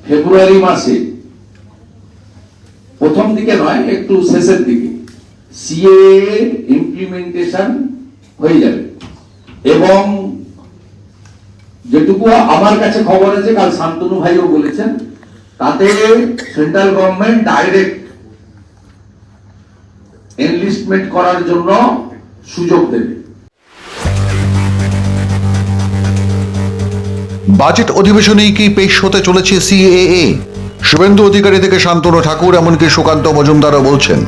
ফেব্রুয়ারি মাসে প্রথম দিকে নয়, একটু শেষের দিকে সিএএ ইমপ্লিমেন্টেশন হয়ে যাবে। এবং যেটুকু আমার কাছে খবর আছে, কাল শান্তনু ভাইও বলেছেন, তাতে সেন্ট্রাল গভর্নমেন্ট ডাইরেক্ট এনলিস্টমেন্ট করার জন্য সুযোগ দেবে। বাজেট অধিবেশনেই কি পেশ হতে চলেছে সিএএ? শুভেন্দু অধিকারী থেকে শান্তনু ঠাকুর, এমনকি সুকান্ত মজুমদারও বলছেন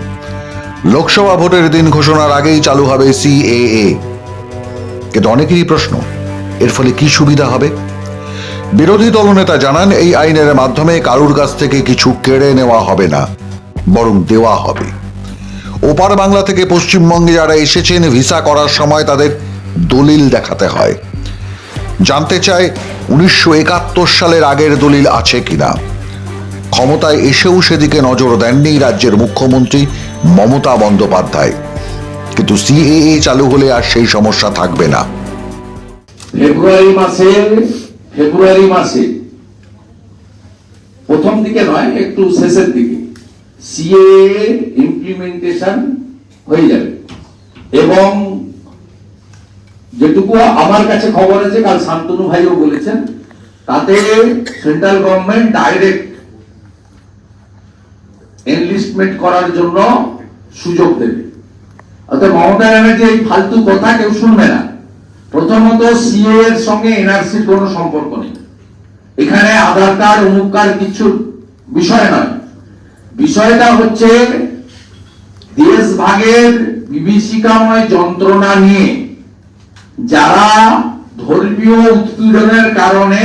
লোকসভা ভোটের দিন ঘোষণার আগেই চালু হবে সিএএ। কিন্তু অনেকেরই প্রশ্ন, এর ফলে কি সুবিধা হবে? বিরোধী দলনেতা জানান, এই আইনের মাধ্যমে কারুর কাছ থেকে কিছু কেড়ে নেওয়া হবে না, বরং দেওয়া হবে। ওপার বাংলা থেকে পশ্চিমবঙ্গে যারা এসেছেন, ভিসা করার সময় তাদের দলিল দেখাতে হয়। জানতে চায় 1971 সালের আগের দলিল আছে কিনা। ক্ষমতায় এসেও সেদিকে নজর দেননি রাজ্যের মুখ্যমন্ত্রী মমতা বন্দ্যোপাধ্যায়। কিন্তু সিএএ চালু হলে আর সেই সমস্যা থাকবে না। ফেব্রুয়ারি মাসে প্রথম দিকে নয়, একটু শেষের দিকে সিএএ ইমপ্লিমেন্টেশন হয়ে যাবে। এবং যেটুকু আমার কাছে খবর আছে, কাল শান্তনু ভাইও বলেছেন, তাতে সেন্ট্রাল গভর্নমেন্ট ডাইরেক্ট এনলিস্টমেন্ট করার জন্য সুযোগ দেবে। অর্থাৎ মমতা ব্যানার্জি এই ফালতু কথা কেউ শুনবে না। প্রথমত, সিএ এর সঙ্গে এনআরসির কোনো সম্পর্ক নেই। এখানে আধার কার্ড, অমুক কার্ড কিছু বিষয় নয়। বিষয়টা হচ্ছে দেশ ভাগের বিভীষিকাময় যন্ত্রণা নিয়ে যারা ধর্মীয় উৎপীড়নের কারণে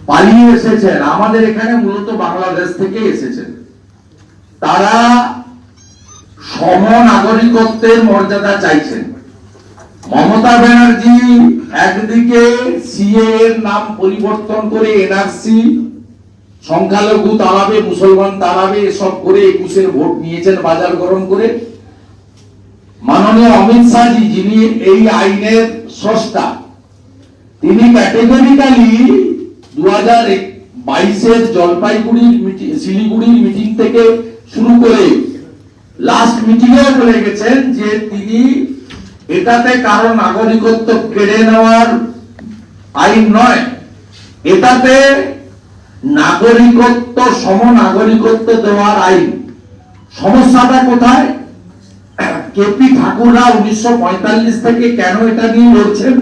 পালিয়ে এসেছেন, আমাদের এখানে মূলত বাংলাদেশ থেকে এসেছেন, তারা সম নাগরিকত্বের মর্যাদা চাইছেন। মমতা ব্যানার্জি একদিকে সিএ এর নাম পরিবর্তন করে এনআরসি, সংখ্যালঘু তাড়াবে, মুসলমান তাড়াবে, এসব করে 21-এর ভোট নিয়েছেন বাজার গরম করে। মাননীয় অমিত শাহজি, যিনি এই আইনের স্রষ্টা, তিনি ক্যাটেগরিক্যালি 2022-এর জলপাইগুড়ির শিলিগুড়ির মিটিং থেকে শুরু করে লাস্ট মিটিংয়ে বলে গেছেন যে তিনি এটাতে কারো নাগরিকত্ব কেড়ে নেওয়ার আইন নয়, এটাতে নাগরিকত্ব, সম নাগরিকত্ব দেওয়ার আইন। সমস্যাটা কোথায়? কেপি ঠাকুররা 1945 থেকে কেন এটা নিয়ে লড়ছেন?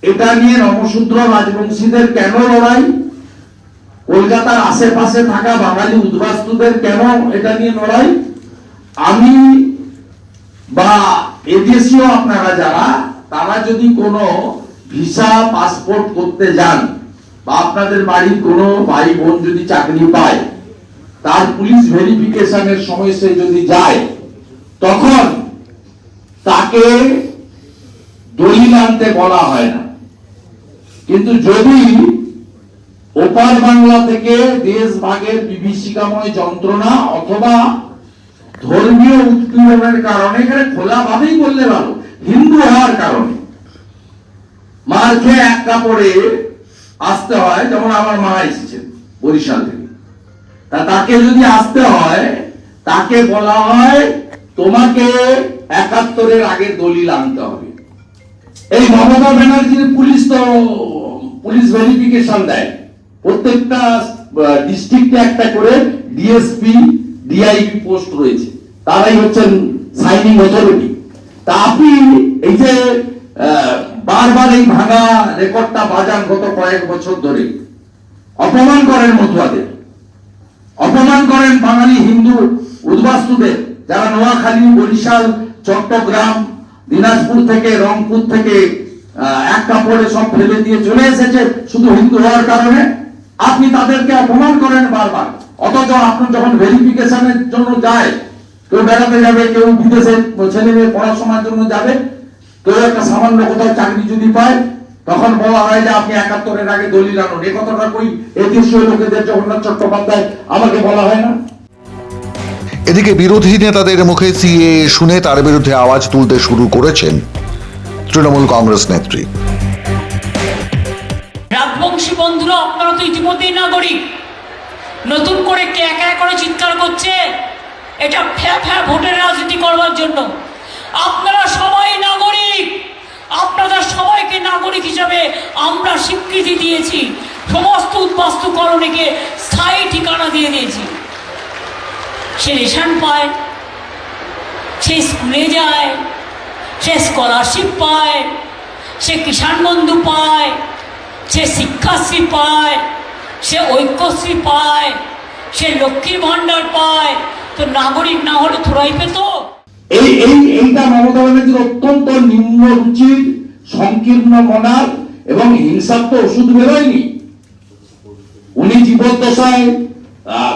এটা নিয়ে নমশূদ্র রাজবংশীদের কেন লড়াই? কলকাতার আশেপাশে থাকা বাঙালি উদ্বাস্তুদের কেন এটা নিয়ে লড়াই? আমি বা এদেশীয় আপনারা যারা, তারা যদি কোনো ভিসা পাসপোর্ট করতে যান, বা আপনাদের বাড়ির কোনো ভাই বোন যদি চাকরি পায়, তার পুলিশ ভেরিফিকেশনের সময় সে যদি যায়, তখন তাকে দলিল আনতে বলা হয় না। কিন্তু যদি ওপার বাংলা থেকে দেশ ভাগের বিভীষিকাময় যন্ত্রণা অথবা ধর্মীয় উৎপীড়নের কারণে, এখানে খোলাভাবেই বললে ভালো, হিন্দু হওয়ার কারণে মার খেয়ে এক কাপড়ে আসতে হয়, যেমন আমার মা এসেছেন বরিশাল থেকে, তা তাকে যদি আসতে হয়, তাকে বলা হয় তোমাকে 71-এর আগে দলিল আনতে হবে। এই মমতা ব্যানার্জির পুলিশ তো পুলিশ ভেরিফিকেশন দেয়, প্রত্যেকটা ডিস্ট্রিক্টে একটা করে ডিএসপি, ডিআইপি পোস্ট রয়েছে, তারাই হচ্ছেন সাইনিং অথরিটি। তা আপনি এই যে বারবার এই ভাঙা রেকর্ডটা বাজান গত কয়েক বছর ধরে, অপমান করেন মতুয়াদের, অপমান করেন বাঙালি হিন্দু উদ্বাস্তুদের, যারা নোয়াখালী, বরিশাল, চট্টগ্রাম, দিনাজপুর থেকে, রংপুর থেকে এক কাপড়ে সব ফেলে দিয়ে চলে এসেছে শুধু হিন্দু হওয়ার কারণে। আপনি তাদেরকে অপমান করেন বারবার, অথচ আপনার যখন ভেরিফিকেশনের জন্য যায়, কেউ বেড়াতে যাবে, কেউ বিদেশে ছেলে মেয়ে পড়াশোনার জন্য যাবে, কেউ একটা সামান্য কোথাও চাকরি যদি পায়, তখন বলা হয় যে আপনি 71-এর আগে দলিল আনুন। এ কথাটা কই এদেশীয় লোকেদের, জগন্নাথ চট্টোপাধ্যায়, আমাকে বলা হয় না? এদিকে বিরোধী নেতাদের মুখে সিএএ শুনে তার বিরুদ্ধে আওয়াজ তুলতে শুরু করেছেন তৃণমূল কংগ্রেস নেত্রী। রাজবংশী বন্ধুরা, আপনারা তো ইতিমধ্যেই নাগরিক। নতুন করে কে একা করে চিৎকার করছে এটা ফ্যা ভোটের রাজনীতি করবার জন্য। আপনারা সবাই নাগরিক, আপনাদের সবাইকে নাগরিক হিসাবে আমরা স্বীকৃতি দিয়েছি। সমস্ত উদ্বাস্তু কলোনিকে স্থায়ী ঠিকানা দিয়ে দিয়েছি। সে রেশন পায়, সে স্কুলে যায়, সে স্কলারশিপ পায়, সে কিষাণ বন্ধু পায়, সে শিক্ষাশ্রী পায়, সে ঐক্যশ্রী পায়, সে লক্ষ্মীর ভাণ্ডার পায়। তো নাগরিক না হলে থোড়াই পেত? এইটা মমতা ব্যানার্জির অত্যন্ত নিম্ন রুচির, সংকীর্ণ মনার এবং হিংসাত্মক ওষুধ বেরোয়নি। উনি জীবদ্দশায়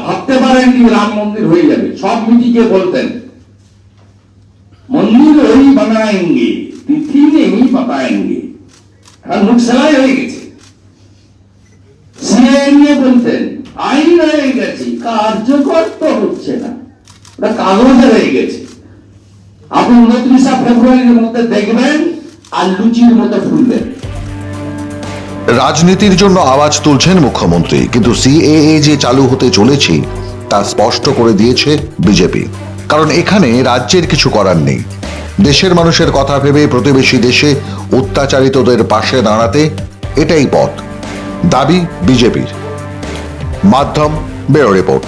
ভাবতে পারেননি রাম মন্দির হয়ে যাবে। সব মিটিংয়ে বলতেন মন্দির ওই বানায়েঙ্গে, তিথি নেই বাতায়েঙ্গে। মুখ সেলাই হয়ে গেছে। সিএ নিয়ে বলতেন আইন হয়ে গেছে, কার্যকর তো হচ্ছে না, ওটা কাগজে হয়ে গেছে। আপনি 29 ফেব্রুয়ারির মধ্যে দেখবেন আর লুচির মতো ফুলবেন। রাজনীতির জন্য আওয়াজ তুলছেন মুখ্যমন্ত্রী, কিন্তু সিএএ যে চালু হতে চলেছে তা স্পষ্ট করে দিয়েছে বিজেপি। কারণ এখানে রাজ্যের কিছু করার নেই। দেশের মানুষের কথা ভেবে প্রতিবেশী দেশে অত্যাচারিতদের পাশে দাঁড়াতে এটাই পথ, দাবি বিজেপির। মাধ্যম ব্যুরো রিপোর্ট।